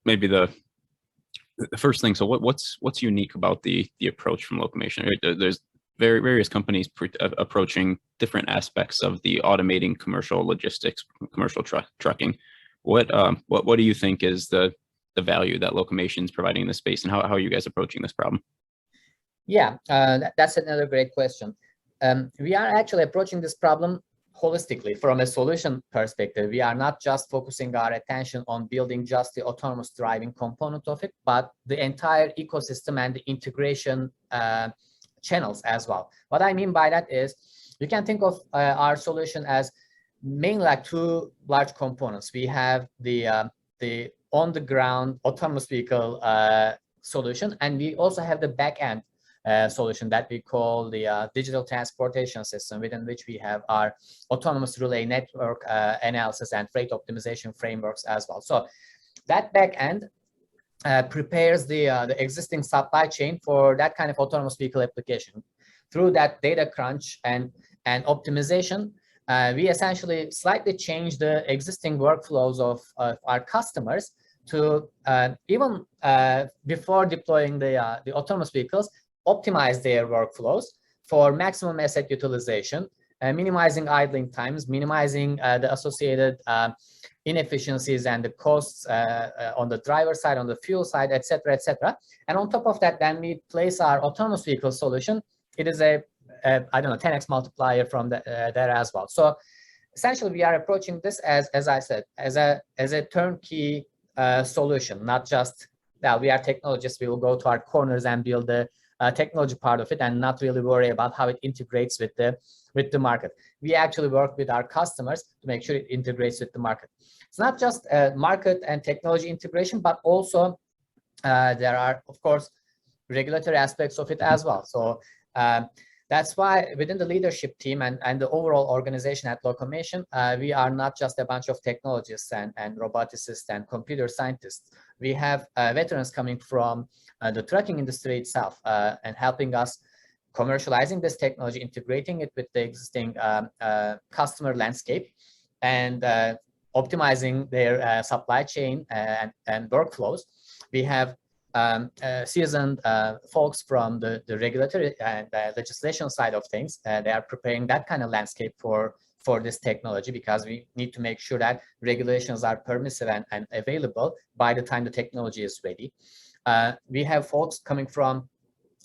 maybe the first thing. So what's unique about the approach from Locomation? There's various companies approaching different aspects of the automating commercial logistics, commercial trucking. What do you think is the value that Locomation is providing in this space, and how are you guys approaching this problem? Yeah, that's another great question. We are actually approaching this problem holistically from a solution perspective. We are not just focusing our attention on building just the autonomous driving component of it, but the entire ecosystem and the integration channels as well. What I mean by that is you can think of our solution as mainly like two large components. We have the on-the-ground autonomous vehicle solution, and we also have the back-end solution that we call the digital transportation system, within which we have our autonomous relay network analysis and freight optimization frameworks as well. So that back-end prepares the existing supply chain for that kind of autonomous vehicle application. Through that data crunch and optimization, we essentially slightly change the existing workflows of our customers to even before deploying the autonomous vehicles, optimize their workflows for maximum asset utilization, minimizing idling times, minimizing the associated inefficiencies and the costs on the driver side, on the fuel side, et cetera, et cetera. And on top of that, then we place our autonomous vehicle solution. It is a I don't know, 10x multiplier from there as well. So essentially, we are approaching this as I said, as a turnkey solution, not just, well, we are technologists, we will go to our corners and build the technology part of it and not really worry about how it integrates with the market. We actually work with our customers to make sure it integrates with the market. It's not just market and technology integration, but also there are, of course, regulatory aspects of it as well. So that's why within the leadership team and the overall organization at Locomation, we are not just a bunch of technologists and roboticists and computer scientists. We have veterans coming from the trucking industry itself and helping us commercializing this technology, integrating it with the existing customer landscape, and optimizing their supply chain and workflows. We have seasoned folks from the regulatory and legislation side of things. They are preparing that kind of landscape for this technology, because we need to make sure that regulations are permissive and available by the time the technology is ready. We have folks coming from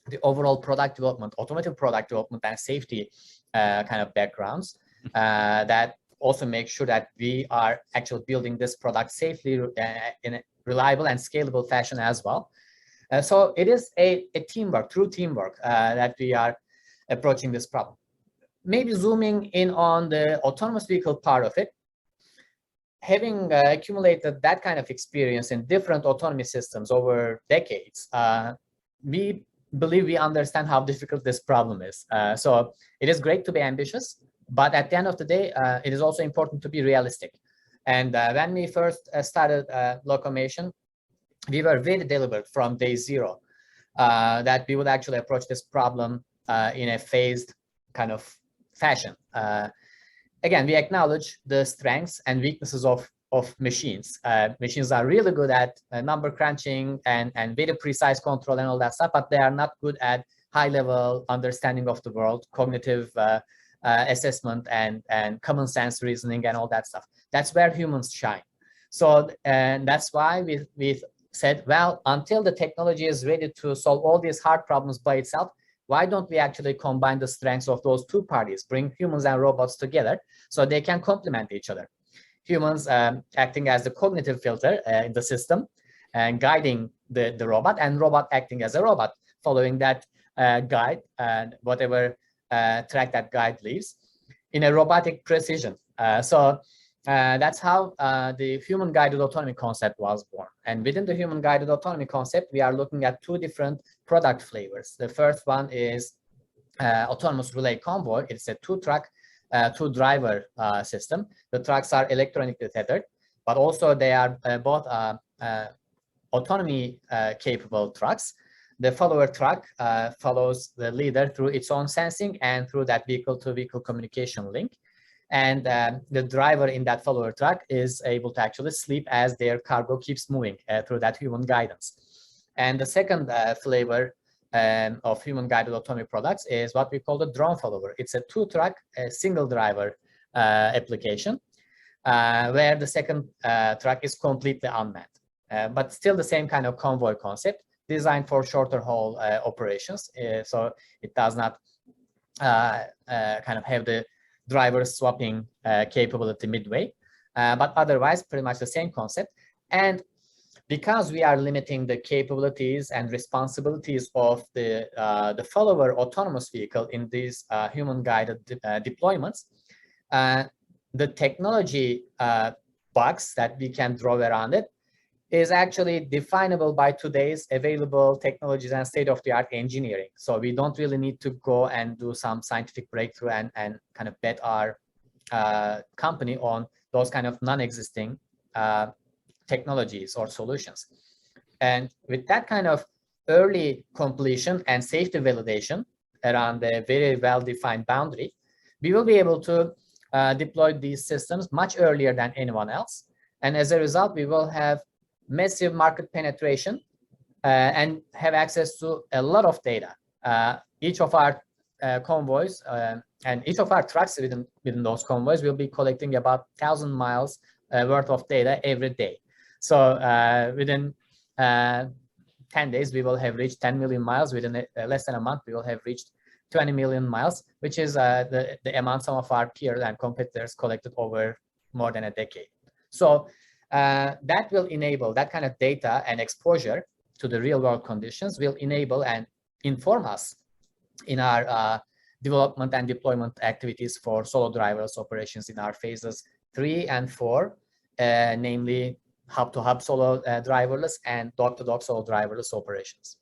the overall product development, automotive product development and safety kind of backgrounds that also make sure that we are actually building this product safely in a reliable and scalable fashion as well. So it is a teamwork, true teamwork, that we are approaching this problem. Maybe zooming in on the autonomous vehicle part of it, having accumulated that kind of experience in different autonomy systems over decades, we believe we understand how difficult this problem is. So it is great to be ambitious, but at the end of the day, it is also important to be realistic. And when we first started Locomation, we were very deliberate from day zero that we would actually approach this problem in a phased kind of fashion. Again, we acknowledge the strengths and weaknesses of machines. Machines are really good at number crunching and very precise control and all that stuff, but they are not good at high-level understanding of the world, cognitive assessment and common sense reasoning and all that stuff. That's where humans shine. So, and that's why we said, well, until the technology is ready to solve all these hard problems by itself, why don't we actually combine the strengths of those two parties, bring humans and robots together so they can complement each other? Humans acting as the cognitive filter in the system and guiding the robot, and robot acting as a robot, following that guide and whatever track that guide leaves in a robotic precision. So that's how the human-guided autonomy concept was born. And within the human-guided autonomy concept, we are looking at two different product flavors. The first one is autonomous relay Convoy. It's a two-truck, two-driver system. The trucks are electronically tethered, but also they are both autonomy-capable trucks. The follower truck follows the leader through its own sensing and through that vehicle-to-vehicle communication link. and the driver in that follower truck is able to actually sleep as their cargo keeps moving through that human guidance. And the second flavor of human-guided autonomy products is what we call the drone follower. It's a two-truck, single driver application, where the second truck is completely unmanned, but still the same kind of convoy concept, designed for shorter haul operations. So it does not kind of have the driver swapping capability midway, but otherwise pretty much the same concept. And because we are limiting the capabilities and responsibilities of the follower autonomous vehicle in these human-guided deployments, the technology box that we can draw around it is actually definable by today's available technologies and state-of-the-art engineering. So we don't really need to go and do some scientific breakthrough and kind of bet our company on those kind of non-existing technologies or solutions. And with that kind of early completion and safety validation around a very well-defined boundary, we will be able to deploy these systems much earlier than anyone else. And as a result, we will have massive market penetration and have access to a lot of data. Each of our convoys and each of our trucks within those convoys will be collecting about 1,000 miles worth of data every day. So within 10 days, we will have reached 10 million miles. Within less than a month, we will have reached 20 million miles, which is the amount some of our peers and competitors collected over more than a decade. So that will enable that kind of data and exposure to the real world conditions will enable and inform us in our development and deployment activities for solo driverless operations in our phases 3 and 4, namely hub-to-hub solo driverless and dock-to-dock solo driverless operations.